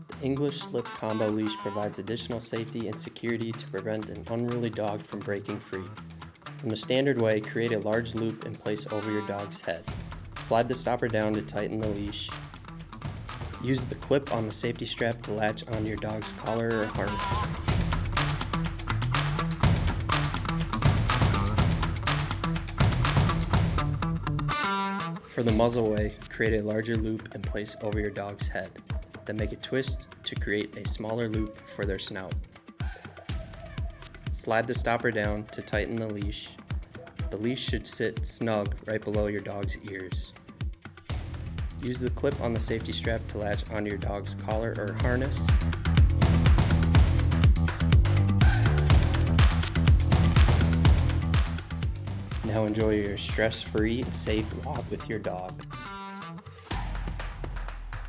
The English Slip Combo Leash provides additional safety and security to prevent an unruly dog from breaking free. In the standard way, create a large loop and place over your dog's head. Slide the stopper down to tighten the leash. Use the clip on the safety strap to latch onto your dog's collar or harness. For the muzzle way, create a larger loop and place over your dog's head. Then make a twist to create a smaller loop for their snout. Slide the stopper down to tighten the leash. The leash should sit snug right below your dog's ears. Use the clip on the safety strap to latch onto your dog's collar or harness. Now enjoy your stress-free and safe walk with your dog.